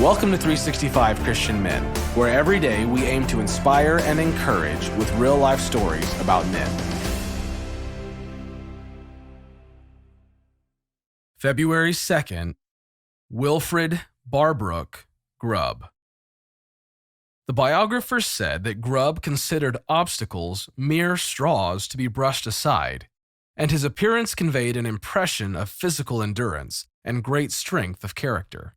Welcome to 365 Christian Men, where every day we aim to inspire and encourage with real-life stories about men. February 2nd, Wilfrid Barbrooke Grubb. The biographer said that Grubb considered obstacles mere straws to be brushed aside, and his appearance conveyed an impression of physical endurance and great strength of character.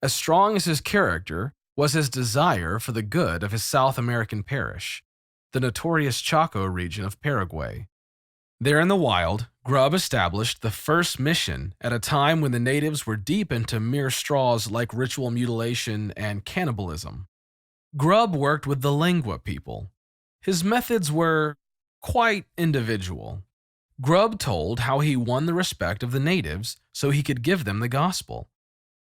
As strong as his character was his desire for the good of his South American parish, the notorious Chaco region of Paraguay. There in the wild, Grubb established the first mission at a time when the natives were deep into mere straws like ritual mutilation and cannibalism. Grubb worked with the Lengua people. His methods were quite individual. Grubb told how he won the respect of the natives so he could give them the gospel.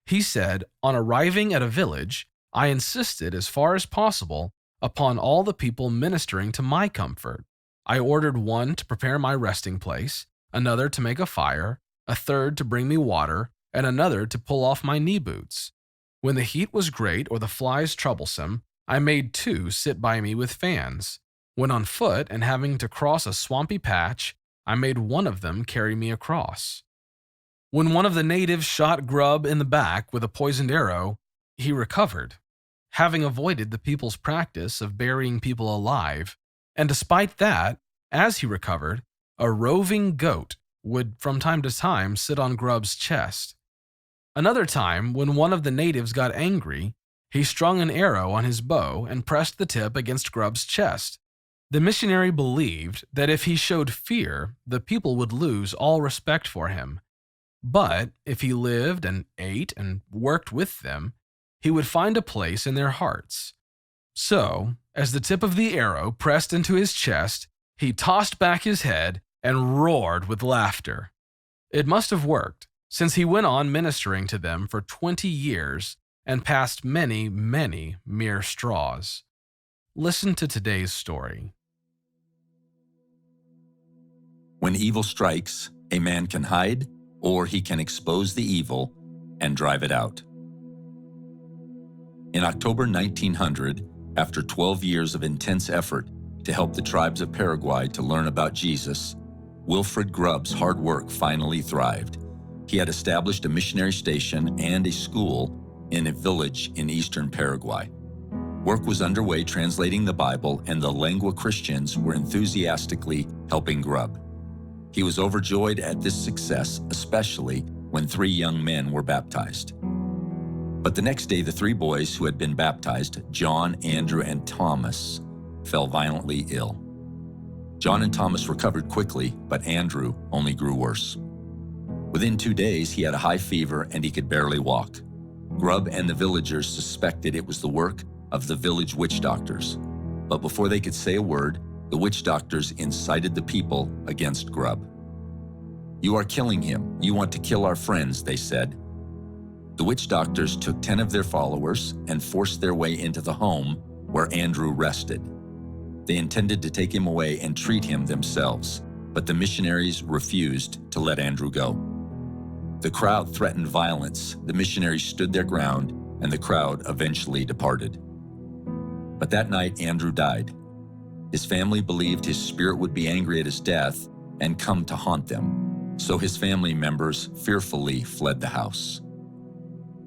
He said, on arriving at a village, I insisted as far as possible upon all the people ministering to my comfort. I ordered one to prepare my resting place, another to make a fire, a third to bring me water, and another to pull off my knee boots. When the heat was great or the flies troublesome, I made two sit by me with fans. When on foot and having to cross a swampy patch, I made one of them carry me across. When one of the natives shot Grubb in the back with a poisoned arrow, he recovered, having avoided the people's practice of burying people alive, and despite that, as he recovered, a roving goat would from time to time sit on Grubb's chest. Another time, when one of the natives got angry, he strung an arrow on his bow and pressed the tip against Grubb's chest. The missionary believed that if he showed fear, the people would lose all respect for him. But if he lived and ate and worked with them, he would find a place in their hearts. So, as the tip of the arrow pressed into his chest, he tossed back his head and roared with laughter. It must have worked, since he went on ministering to them for 20 years and passed many, many mere straws. Listen to today's story. When evil strikes, a man can hide, or he can expose the evil and drive it out. In October 1900, after 12 years of intense effort to help the tribes of Paraguay to learn about Jesus, Wilfrid Grubb's hard work finally thrived. He had established a missionary station and a school in a village in eastern Paraguay. Work was underway translating the Bible, and the Lengua Christians were enthusiastically helping Grubb. He was overjoyed at this success, especially when 3 young men were baptized. But the next day, the 3 boys who had been baptized, John, Andrew, and Thomas, fell violently ill. John and Thomas recovered quickly, but Andrew only grew worse. Within 2 days, he had a high fever and he could barely walk. Grubb and the villagers suspected it was the work of the village witch doctors. But before they could say a word, the witch doctors incited the people against Grubb. "You are killing him. You want to kill our friends," they said. The witch doctors took 10 of their followers and forced their way into the home where Andrew rested. They intended to take him away and treat him themselves, but the missionaries refused to let Andrew go. The crowd threatened violence. The missionaries stood their ground, and the crowd eventually departed. But that night, Andrew died. His family believed his spirit would be angry at his death and come to haunt them, so his family members fearfully fled the house.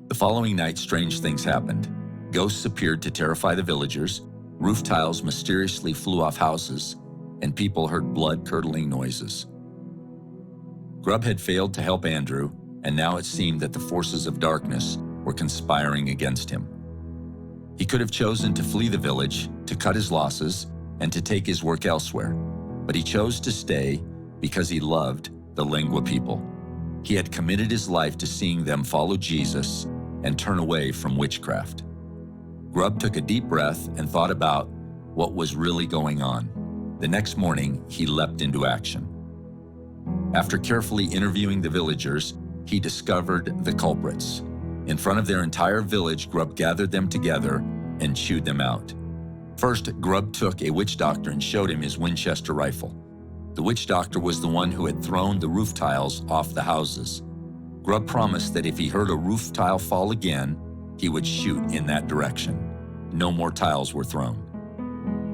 The following night, strange things happened. Ghosts appeared to terrify the villagers, roof tiles mysteriously flew off houses, and people heard blood-curdling noises. Grubb had failed to help Andrew, and now it seemed that the forces of darkness were conspiring against him. He could have chosen to flee the village, to cut his losses, and to take his work elsewhere, but he chose to stay because he loved the Lengua people. He had committed his life to seeing them follow Jesus and turn away from witchcraft. Grubb took a deep breath and thought about what was really going on. The next morning, he leapt into action. After carefully interviewing the villagers, he discovered the culprits. In front of their entire village, Grubb gathered them together and chewed them out. First, Grubb took a witch doctor and showed him his Winchester rifle. The witch doctor was the one who had thrown the roof tiles off the houses. Grubb promised that if he heard a roof tile fall again, he would shoot in that direction. No more tiles were thrown.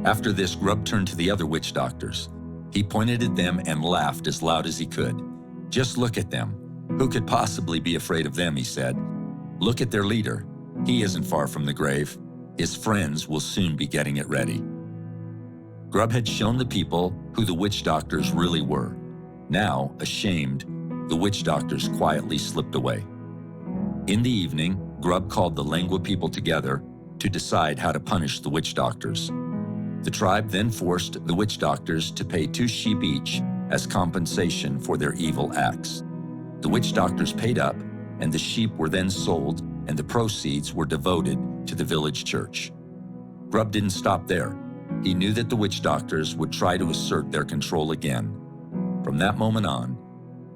After this, Grubb turned to the other witch doctors. He pointed at them and laughed as loud as he could. "Just look at them. Who could possibly be afraid of them?" he said. "Look at their leader. He isn't far from the grave. His friends will soon be getting it ready." Grubb had shown the people who the witch doctors really were. Now, ashamed, the witch doctors quietly slipped away. In the evening, Grubb called the Lengua people together to decide how to punish the witch doctors. The tribe then forced the witch doctors to pay 2 sheep each as compensation for their evil acts. The witch doctors paid up, and the sheep were then sold, and the proceeds were devoted to the village church. Grubb didn't stop there. He knew that the witch doctors would try to assert their control again. From that moment on,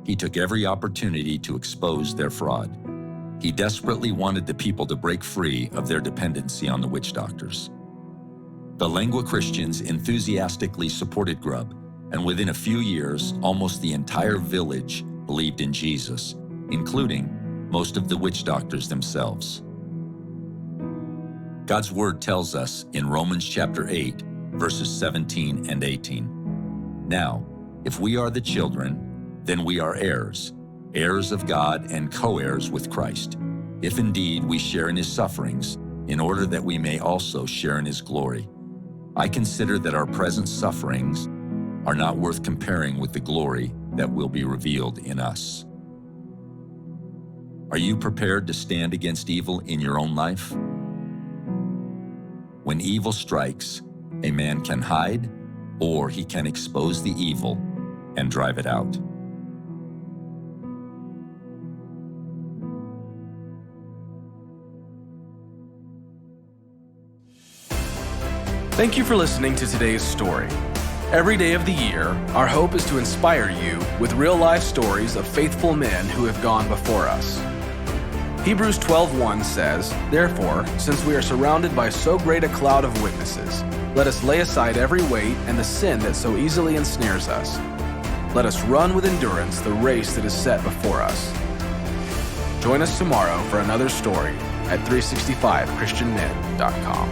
he took every opportunity to expose their fraud. He desperately wanted the people to break free of their dependency on the witch doctors. The Lengua Christians enthusiastically supported Grubb, and within a few years, almost the entire village believed in Jesus, including most of the witch doctors themselves. God's word tells us in Romans chapter 8, verses 17 and 18, "Now, if we are the children, then we are heirs, heirs of God and co-heirs with Christ, if indeed we share in his sufferings, in order that we may also share in his glory. I consider that our present sufferings are not worth comparing with the glory that will be revealed in us." Are you prepared to stand against evil in your own life? When evil strikes, a man can hide, or he can expose the evil and drive it out. Thank you for listening to today's story. Every day of the year, our hope is to inspire you with real-life stories of faithful men who have gone before us. Hebrews 12:1 says, "Therefore, since we are surrounded by so great a cloud of witnesses, let us lay aside every weight and the sin that so easily ensnares us. Let us run with endurance the race that is set before us." Join us tomorrow for another story at 365christianmen.com.